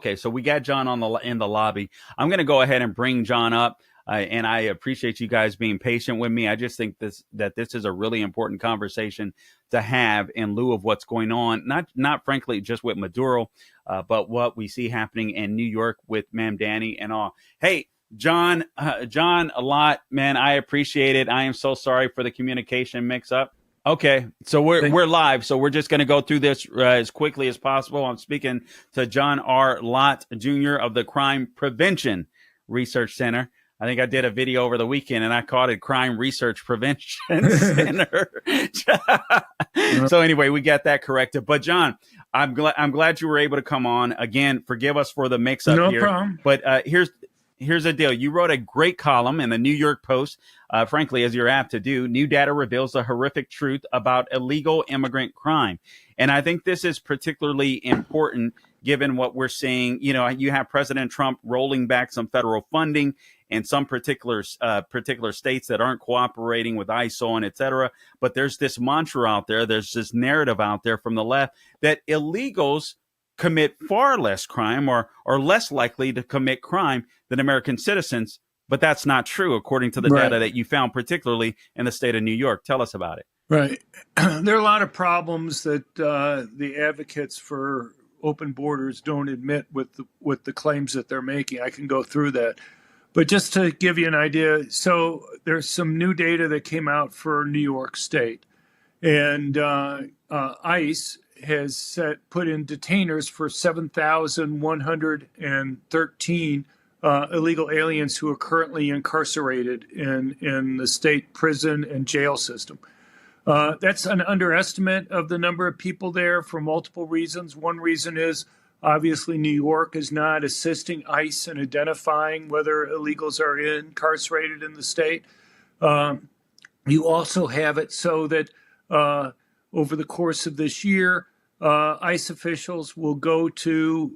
Okay, so we got John in the lobby. I'm going to go ahead and bring John up, and I appreciate you guys being patient with me. I just think this is a really important conversation to have in lieu of what's going on, not frankly just with Maduro, but what we see happening in New York with Ma'am Danny and all. Hey, John, a lot, man. I appreciate it. I am so sorry for the communication mix up. Okay, so we're live, so we're just going to go through this as quickly as possible. I'm speaking to John R. Lott Jr. of the Crime Prevention Research Center. I think I did a video over the weekend, and I called it Crime Research Prevention Center. So anyway, we got that corrected. But John, I'm glad you were able to come on again. Forgive us for the mix-up here. No problem. But here's the deal. You wrote a great column in the New York Post, frankly, as you're apt to do. New data reveals the horrific truth about illegal immigrant crime. And I think this is particularly important given what we're seeing. You know, you have President Trump rolling back some federal funding in some particular states that aren't cooperating with ICE, so on, et cetera. But there's this mantra out there, there's this narrative out there from the left that illegals commit far less crime or less likely to commit crime than American citizens. But that's not true, according to the data that you found, particularly in the state of New York. Tell us about it. Right. There are a lot of problems that the advocates for open borders don't admit with the claims that they're making. I can go through that. But just to give you an idea, so there's some new data that came out for New York State. And ICE has put in detainers for 7,113 illegal aliens who are currently incarcerated in the state prison and jail system. That's an underestimate of the number of people there for multiple reasons. One reason is obviously New York is not assisting ICE in identifying whether illegals are incarcerated in the state. You also have it so that over the course of this year, ICE officials will go to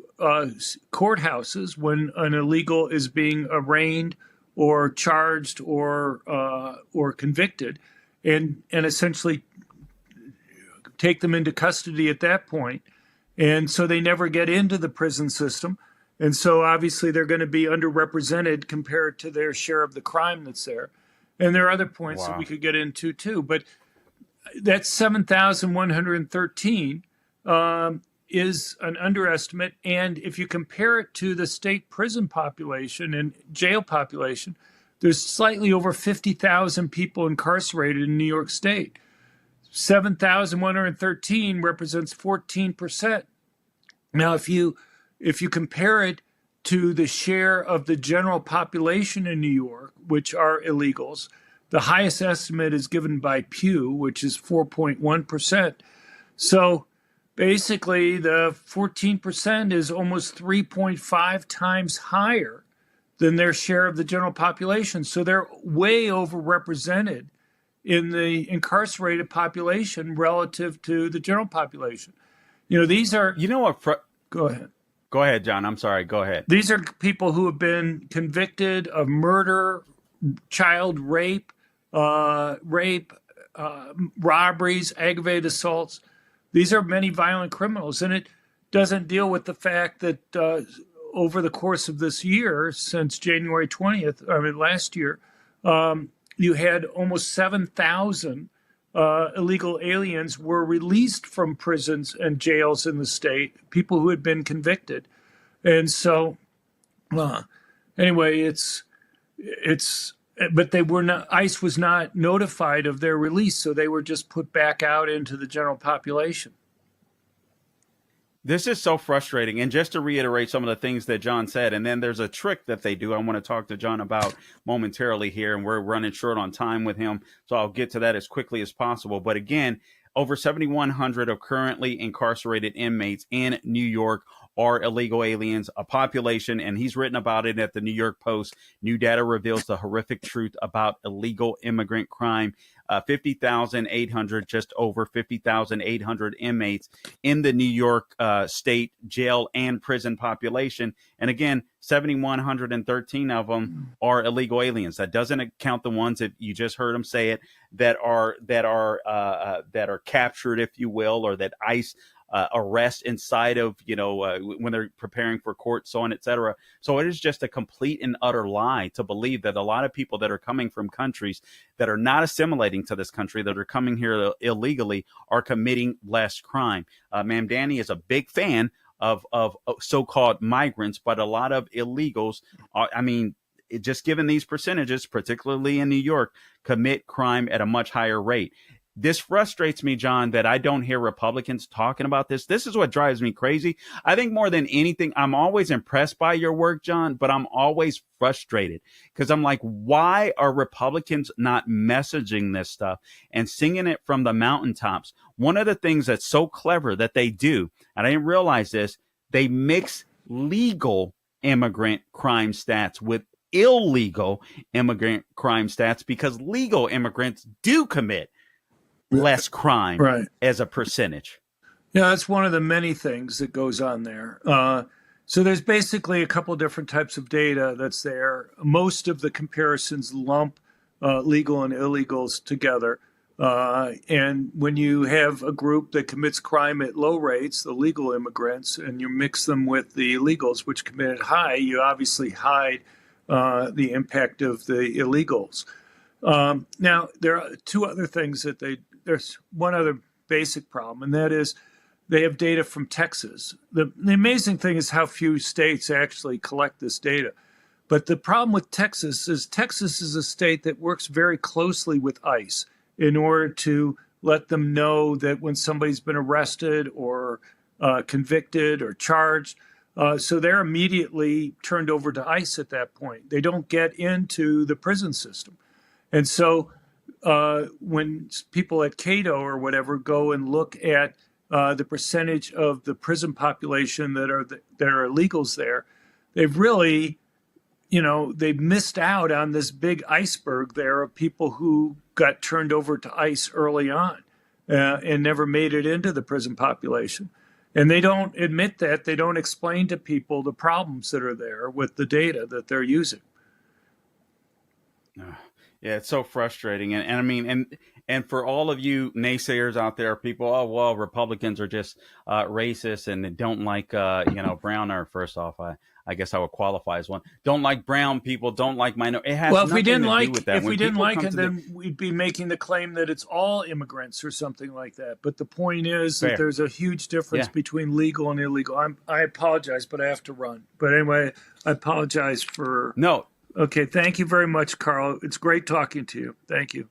courthouses when an illegal is being arraigned or charged or convicted, and essentially take them into custody at that point. And so they never get into the prison system. And so obviously they're going to be underrepresented compared to their share of the crime that's there. And there are other points that we could get into too. But that's 7,113 is an underestimate. And if you compare it to the state prison population and jail population, there's slightly over 50,000 people incarcerated in New York State. 7,113 represents 14%. Now, if you compare it to the share of the general population in New York, which are illegals, the highest estimate is given by Pew, which is 4.1%. So basically, the 14% is almost 3.5 times higher than their share of the general population. So they're way overrepresented in the incarcerated population relative to the general population. You know, these are... You know what? Go ahead. Go ahead, John. I'm sorry. Go ahead. These are people who have been convicted of murder, child rape, robberies, aggravated assaults. These are many violent criminals. And it doesn't deal with the fact that over the course of this year, since January 20th, last year, you had almost 7,000 illegal aliens were released from prisons and jails in the state, people who had been convicted. And so, anyway, but they were not, ICE was not notified of their release, so they were just put back out into the general population. This is so frustrating. And just to reiterate some of the things that John said, and then there's a trick that they do I want to talk to John about momentarily here, and we're running short on time with him, so I'll get to that as quickly as possible. But again, over 7,100 of currently incarcerated inmates in New York are illegal aliens, a population, and he's written about it at the New York Post. New data reveals the horrific truth about illegal immigrant crime. 50,800, just over 50,800 inmates in the New York state jail and prison population. And again, 7,113 of them are illegal aliens. That doesn't count the ones that you just heard him say it that are captured, if you will, or that ICE arrest inside of, when they're preparing for court, so on, et cetera. So it is just a complete and utter lie to believe that a lot of people that are coming from countries that are not assimilating to this country, that are coming here illegally, are committing less crime. Ma'am Danny is a big fan of so-called migrants, but a lot of illegals, just given these percentages, particularly in New York, commit crime at a much higher rate. This frustrates me, John, that I don't hear Republicans talking about this. This is what drives me crazy. I think more than anything, I'm always impressed by your work, John, but I'm always frustrated because I'm like, why are Republicans not messaging this stuff and singing it from the mountaintops? One of the things that's so clever that they do, and I didn't realize this, they mix legal immigrant crime stats with illegal immigrant crime stats because legal immigrants do commit less crime as a percentage. Yeah, that's one of the many things that goes on there. So there's basically a couple different types of data that's there. Most of the comparisons lump legal and illegals together. And when you have a group that commits crime at low rates, the legal immigrants, and you mix them with the illegals, which commit at high, you obviously hide the impact of the illegals. Now, there are two other things there's one other basic problem, and that is they have data from Texas. The amazing thing is how few states actually collect this data. But the problem with Texas is a state that works very closely with ICE in order to let them know that when somebody's been arrested or convicted or charged. So they're immediately turned over to ICE at that point. They don't get into the prison system. And so when people at Cato or whatever go and look at the percentage of the prison population that are illegals there, they've really, they've missed out on this big iceberg there of people who got turned over to ICE early on and never made it into the prison population. And they don't admit that. They don't explain to people the problems that are there with the data that they're using. Yeah, it's so frustrating. And for all of you naysayers out there, people, oh, well, Republicans are just racist and don't like, brown, or first off, I guess I would qualify as one. Don't like brown people, don't like minority. It has well, if we nothing didn't to like, do with that. if we didn't like it, then we'd be making the claim that it's all immigrants or something like that. But the point is that there's a huge difference between legal and illegal. I apologize, but I have to run. But anyway, I apologize for... No. Okay, thank you very much, Carl. It's great talking to you. Thank you.